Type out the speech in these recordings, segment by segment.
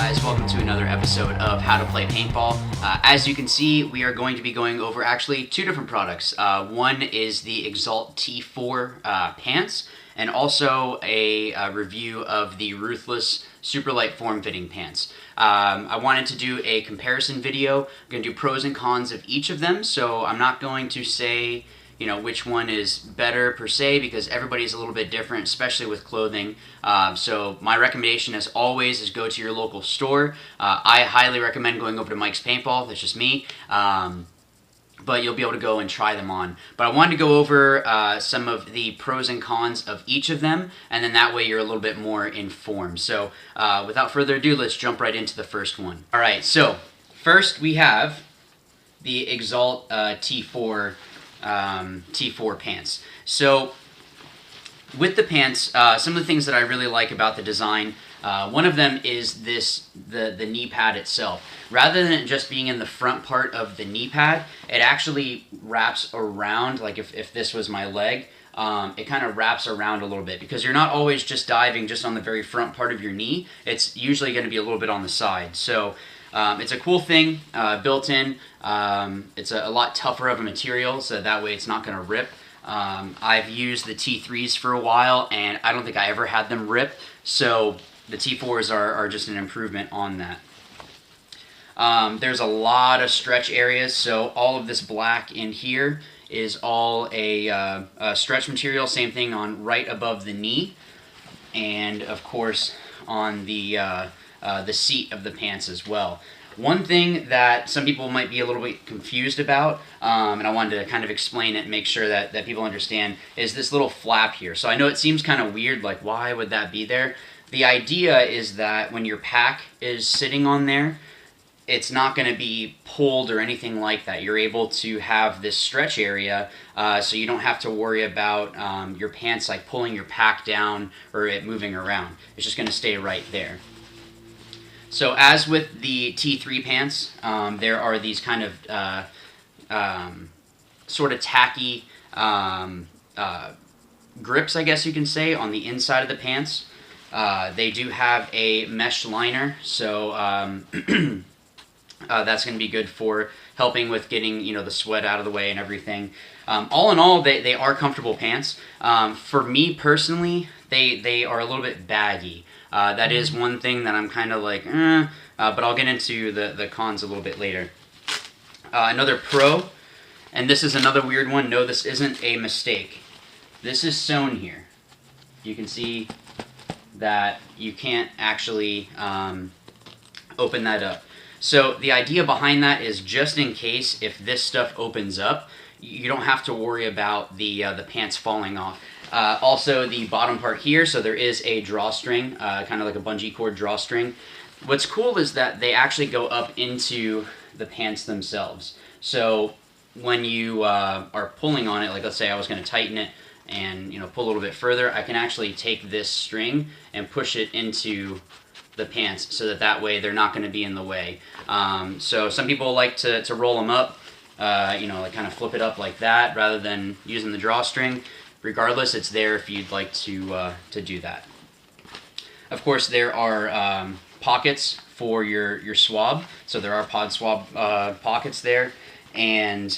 guys, welcome to another episode of How to Play Paintball. As you can see, we are going to be going over actually two different products. One is the Exalt T4 pants, and also a review of the Ruthless super light form-fitting pants. I wanted to do a comparison video. I'm going to do pros and cons of each of them, so I'm not going to say which one is better per se, because everybody's a little bit different, especially with clothing. So my recommendation, as always, is go to your local store. I highly recommend going over to Mike's Paintball. That's just me. But you'll be able to go and try them on. But I wanted to go over some of the pros and cons of each of them, and then that way you're a little bit more informed. So without further ado, let's jump right into the first one. All right, so first we have the Exalt T4 pants. So with the pants, some of the things that I really like about the design, one of them is the knee pad itself. Rather than it just being in the front part of the knee pad, it actually wraps around, like if this was my leg, it kind of wraps around a little bit, because you're not always just diving just on the very front part of your knee. It's usually going to be a little bit on the side. So it's a cool thing, built in. It's a lot tougher of a material, so that way it's not going to rip. I've used the T3s for a while, and I don't think I ever had them rip, so the T4s are just an improvement on that. There's a lot of stretch areas, so all of this black in here is all a stretch material. Same thing on right above the knee, and of course on the seat of the pants as well. One thing that some people might be a little bit confused about, and I wanted to kind of explain it and make sure that people understand, is this little flap here. So I know it seems kind of weird, like why would that be there? The idea is that when your pack is sitting on there, it's not going to be pulled or anything like that. You're able to have this stretch area, so you don't have to worry about your pants like pulling your pack down or it moving around. It's just going to stay right there. So as with the T3 pants, there are these kind of sort of tacky grips, I guess you can say, on the inside of the pants. They do have a mesh liner, so that's going to be good for helping with getting the sweat out of the way and everything. All in all, they are comfortable pants. For me personally, they are a little bit baggy. That is one thing that I'm kind of like, but I'll get into the cons a little bit later. Another pro, and this is another weird one. No, this isn't a mistake. This is sewn here. You can see that you can't actually open that up. So the idea behind that is just in case if this stuff opens up, you don't have to worry about the pants falling off. Also, the bottom part here, so there is a drawstring, kind of like a bungee cord drawstring. What's cool is that they actually go up into the pants themselves. So when you are pulling on it, like let's say I was going to tighten it and pull a little bit further, I can actually take this string and push it into the pants so that way they're not going to be in the way. So some people like to roll them up, like kind of flip it up like that rather than using the drawstring. Regardless, it's there if you'd like to do that. Of course, there are pockets for your swab, so there are pod swab pockets there, and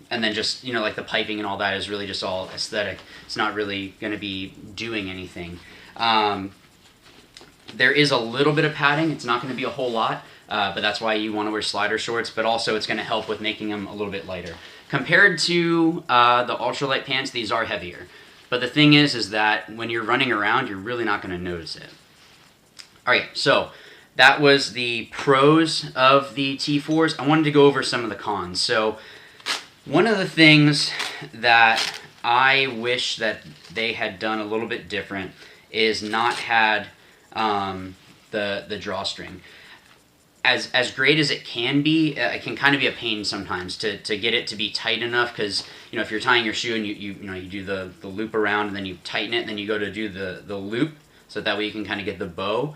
then just like the piping and all that is really just all aesthetic. It's not really going to be doing anything. There is a little bit of padding. It's not going to be a whole lot, but that's why you want to wear slider shorts, but also it's going to help with making them a little bit lighter. Compared to the ultralight pants, these are heavier. But the thing is that when you're running around, you're really not going to notice it. Alright, so that was the pros of the T4s. I wanted to go over some of the cons. So one of the things that I wish that they had done a little bit different is not had the drawstring. As great as it can be, it can kind of be a pain sometimes to get it to be tight enough, because if you're tying your shoe and you do the loop around and then you tighten it and then you go to do the loop, so that way you can kind of get the bow,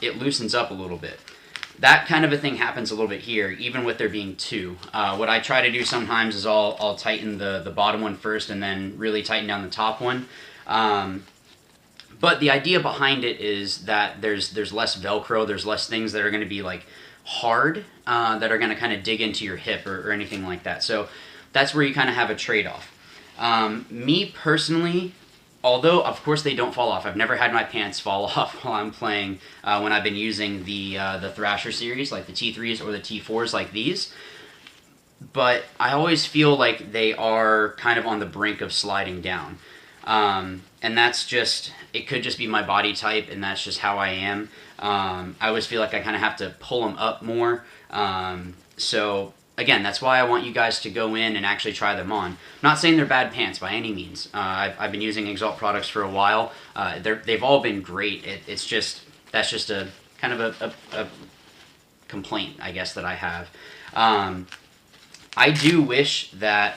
it loosens up a little bit. That kind of a thing happens a little bit here, even with there being two. What I try to do sometimes is I'll tighten the bottom one first and then really tighten down the top one. But the idea behind it is that there's less Velcro, there's less things that are going to be like hard, that are going to kind of dig into your hip or anything like that. So that's where you kind of have a trade-off. Me personally, although of course they don't fall off, I've never had my pants fall off while I'm playing when I've been using the Thrasher series, like the T3s or the T4s like these. But I always feel like they are kind of on the brink of sliding down. And that's just, it could just be my body type, and that's just how I am. I always feel like I kind of have to pull them up more. So again, that's why I want you guys to go in and actually try them on. I'm not saying they're bad pants by any means. I've been using Exalt products for a while. They've all been great. It's just, that's just a kind of a complaint, I guess, that I have. I do wish that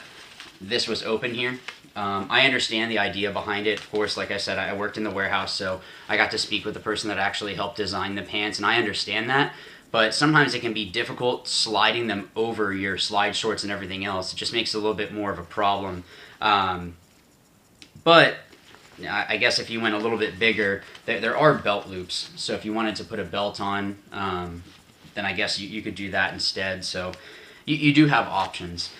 this was open here. I understand the idea behind it. Of course, like I said, I worked in the warehouse, so I got to speak with the person that actually helped design the pants, and I understand that. But sometimes it can be difficult sliding them over your slide shorts and everything else. It just makes it a little bit more of a problem. But I guess if you went a little bit bigger, there are belt loops. So if you wanted to put a belt on, then I guess you could do that instead. So you do have options.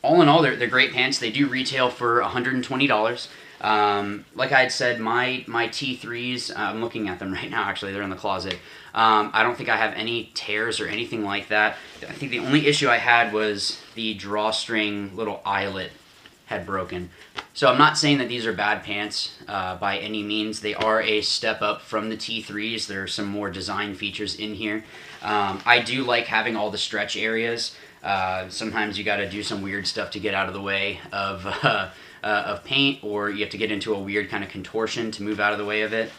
All in all, they're great pants. They do retail for $120. Like I had said, my T3s, I'm looking at them right now, actually, they're in the closet. I don't think I have any tears or anything like that. I think the only issue I had was the drawstring little eyelet had broken. So I'm not saying that these are bad pants by any means. They are a step up from the T3s. There are some more design features in here. I do like having all the stretch areas. Sometimes you got to do some weird stuff to get out of the way of paint, or you have to get into a weird kind of contortion to move out of the way of it.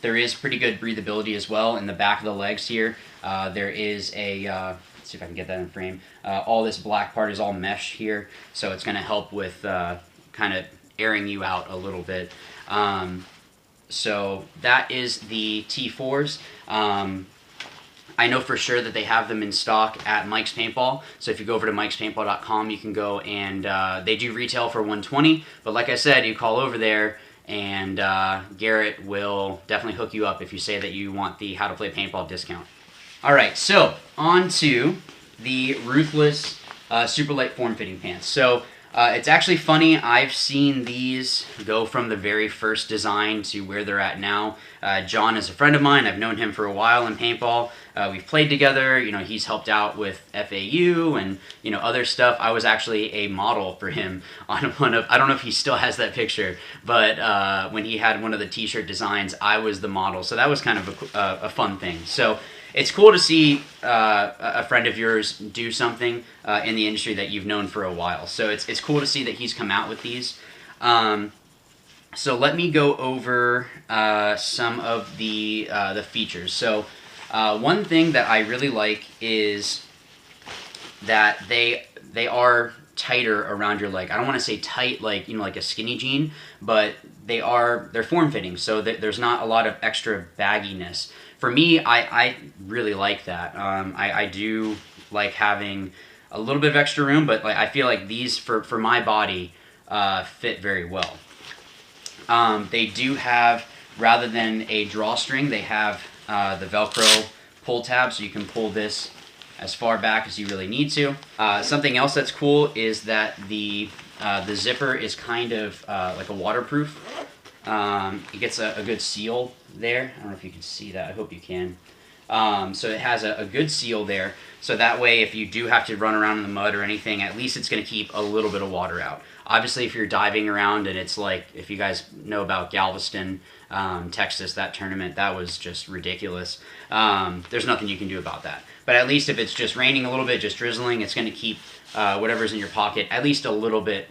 There is pretty good breathability as well in the back of the legs here. There is a, let's see if I can get that in frame. All this black part is all mesh here, so it's going to help with kind of airing you out a little bit. So that is the T4s. I know for sure that they have them in stock at Mike's Paintball. So if you go over to mikespaintball.com, you can go and they do retail for $120. But like I said, you call over there and Garrett will definitely hook you up if you say that you want the How to Play Paintball discount. All right, so on to the Ruthless Super Light Form Fitting Pants. So it's actually funny, I've seen these go from the very first design to where they're at now. John is a friend of mine. I've known him for a while in paintball. We've played together. You know, he's helped out with FAU and, you know, other stuff. I was actually a model for him on one of, I don't know if he still has that picture, but when he had one of the t-shirt designs, I was the model. So that was kind of a fun thing. So it's cool to see a friend of yours do something in the industry that you've known for a while. So it's cool to see that he's come out with these. So let me go over some of the features. So one thing that I really like is that they are tighter around your leg. I don't want to say tight like, you know, like a skinny jean, but they're form-fitting, so there's not a lot of extra bagginess. For me, I really like that. I do like having a little bit of extra room, but like I feel like these for my body fit very well. They do have, rather than a drawstring, they have the Velcro pull tab, so you can pull this as far back as you really need to. Something else that's cool is that the zipper is kind of like a waterproof. It gets a good seal there. I don't know if you can see that. I hope you can. So it has a good seal there. So that way, if you do have to run around in the mud or anything, at least it's going to keep a little bit of water out. Obviously, if you're diving around and it's like, if you guys know about Galveston, Texas, that tournament, that was just ridiculous. There's nothing you can do about that. But at least if it's just raining a little bit, just drizzling, it's going to keep whatever's in your pocket at least a little bit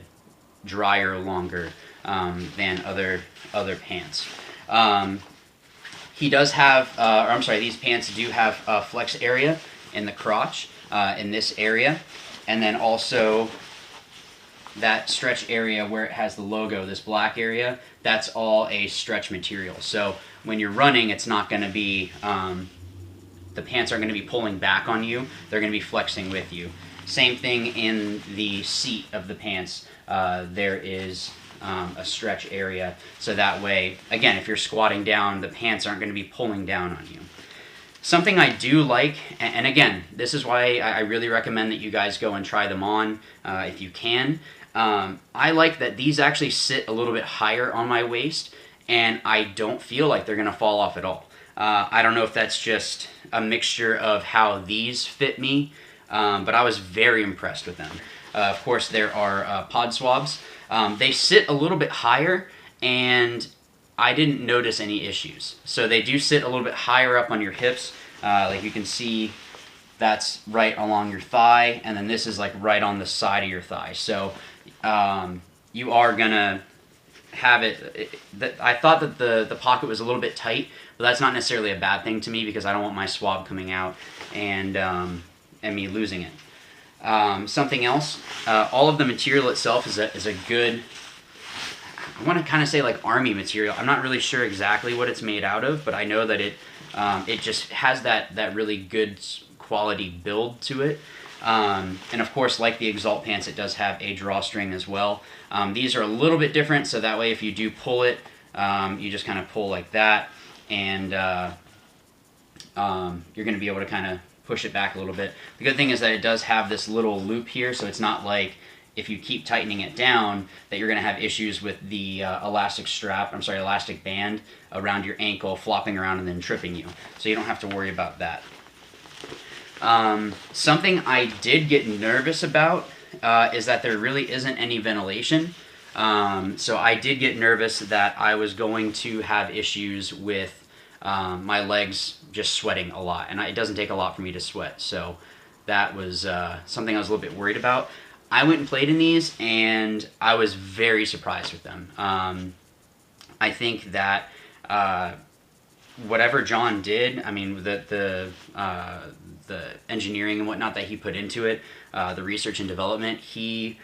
drier longer than other pants. He does have, or I'm sorry, these pants do have a flex area in the crotch, in this area, and then also that stretch area where it has the logo, this black area, that's all a stretch material. So when you're running, it's not going to be, the pants aren't going to be pulling back on you, they're going to be flexing with you. Same thing in the seat of the pants. There is a stretch area, so that way, again, if you're squatting down, the pants aren't going to be pulling down on you. Something I do like, and again, this is why I really recommend that you guys go and try them on if you can. I like that these actually sit a little bit higher on my waist, and I don't feel like they're going to fall off at all. I don't know if that's just a mixture of how these fit me, but I was very impressed with them. Of course, there are pod swabs. They sit a little bit higher, and I didn't notice any issues. So they do sit a little bit higher up on your hips. Like you can see, that's right along your thigh, and then this is like right on the side of your thigh. So you are gonna have it. I thought that the pocket was a little bit tight, but that's not necessarily a bad thing to me because I don't want my swab coming out and me losing it. Something else, all of the material itself is a good, I want to kind of say like army material. I'm not really sure exactly what it's made out of, but I know that it just has that really good quality build to it. And of course, like the Exalt pants, it does have a drawstring as well. These are a little bit different, so that way if you do pull it, you just kind of pull like that, and you're going to be able to kind of push it back a little bit. The good thing is that it does have this little loop here, so it's not like if you keep tightening it down that you're going to have issues with the elastic band around your ankle flopping around and then tripping you. So you don't have to worry about that. Something I did get nervous about is that there really isn't any ventilation. So I did get nervous that I was going to have issues with my legs just sweating a lot. And it doesn't take a lot for me to sweat. So that was something I was a little bit worried about. I went and played in these, and I was very surprised with them. I think that whatever John did, I mean, the engineering and whatnot that he put into it, the research and development, he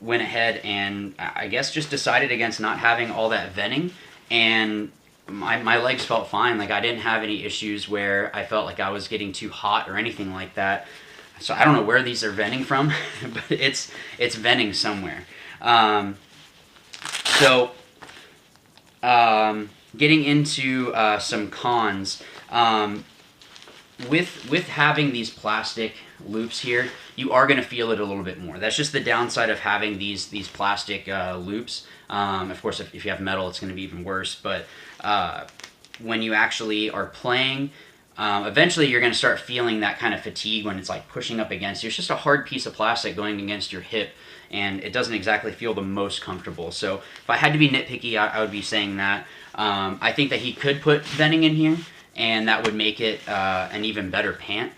went ahead and I guess just decided against not having all that venting, and my legs felt fine. Like I didn't have any issues where I felt like I was getting too hot or anything like that. So I don't know where these are venting from, but it's venting somewhere. Getting into some cons, with having these plastic loops here, you are going to feel it a little bit more. That's just the downside of having these plastic loops. Of course, if you have metal, it's going to be even worse. But when you actually are playing, eventually you're going to start feeling that kind of fatigue when it's like pushing up against you. It's just a hard piece of plastic going against your hip, and it doesn't exactly feel the most comfortable. So if I had to be nitpicky, I would be saying that. I think that he could put venting in here, and that would make it an even better pant.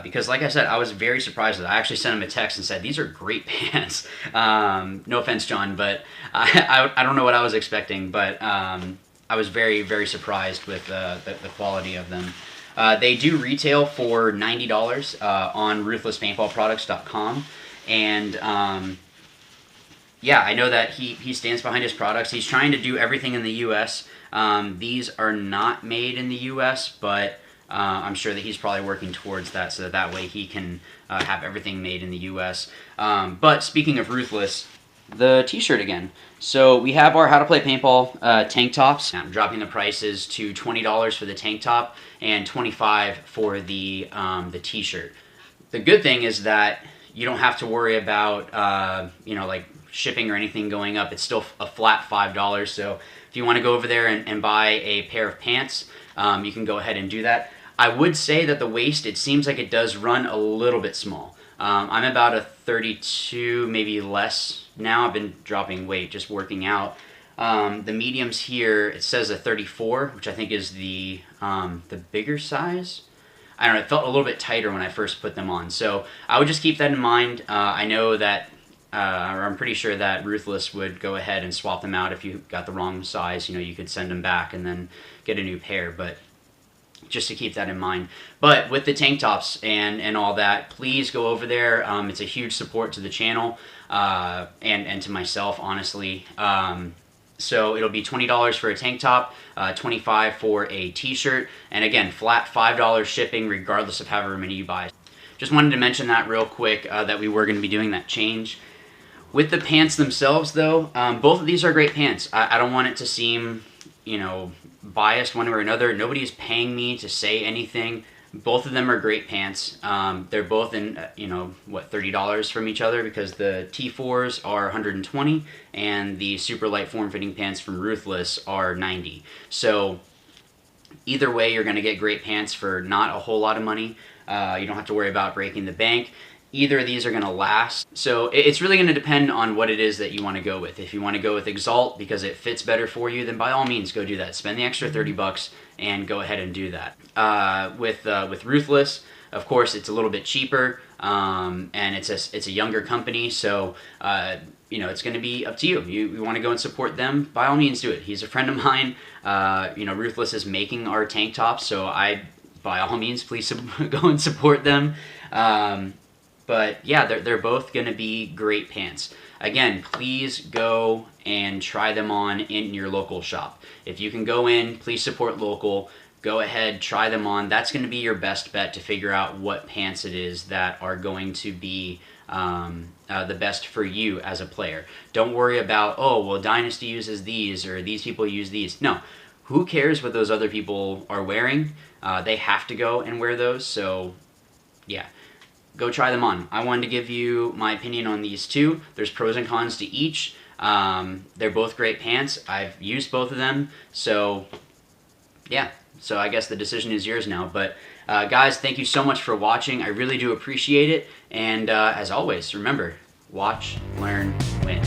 Because like I said, I was very surprised that I actually sent him a text and said, these are great pants. No offense, John, but I don't know what I was expecting, but I was very, very surprised with the quality of them. They do retail for $90 on ruthlesspaintballproducts.com, and yeah, I know that he stands behind his products. He's trying to do everything in the U.S. These are not made in the U.S., but I'm sure that he's probably working towards that, so that way he can have everything made in the U.S. But speaking of Ruthless, the t-shirt again. So we have our How to Play Paintball tank tops. I'm dropping the prices to $20 for the tank top and $25 for the t-shirt. The good thing is that you don't have to worry about like shipping or anything going up. It's still a flat $5. So if you want to go over there and buy a pair of pants, you can go ahead and do that. I would say that the waist, it seems like it does run a little bit small. I'm about a 32, maybe less now. I've been dropping weight, just working out. The mediums here, it says a 34, which I think is the bigger size. I don't know, it felt a little bit tighter when I first put them on. So I would just keep that in mind. I know that, or I'm pretty sure that Ruthless would go ahead and swap them out if you got the wrong size. You could send them back and then get a new pair, but just to keep that in mind. But with the tank tops and all that, please go over there. It's a huge support to the channel and to myself, honestly. So it'll be $20 for a tank top, $25 for a t-shirt, and again, flat $5 shipping regardless of however many you buy. Just wanted to mention that real quick, that we were going to be doing that change. With the pants themselves, though, both of these are great pants. I don't want it to seem, you know, biased one way or another. Nobody's paying me to say anything. Both of them are great pants. They're both in, you know, what, $30 from each other, because the T4s are $120 and the super light form-fitting pants from Ruthless are $90. So either way, you're going to get great pants for not a whole lot of money. You don't have to worry about breaking the bank. Either of these are going to last. So it's really going to depend on what it is that you want to go with. If you want to go with Exalt because it fits better for you, then by all means go do that. Spend the extra 30 bucks and go ahead and do that. With Ruthless, of course, it's a little bit cheaper, and it's a younger company, so you know, it's going to be up to you. You want to go and support them, by all means do it. He's a friend of mine. You know, Ruthless is making our tank tops, so by all means, please go and support them. But yeah, they're both going to be great pants. Again, please go and try them on in your local shop. If you can go in, please support local. Go ahead, try them on. That's going to be your best bet to figure out what pants it is that are going to be the best for you as a player. Don't worry about, oh, well, Dynasty uses these or these people use these. No. Who cares what those other people are wearing? They have to go and wear those, so yeah. Go try them on. I wanted to give you my opinion on these two. There's pros and cons to each. They're both great pants. I've used both of them, so yeah. So I guess the decision is yours now. But guys, thank you so much for watching. I really do appreciate it. And as always, remember, watch, learn, win.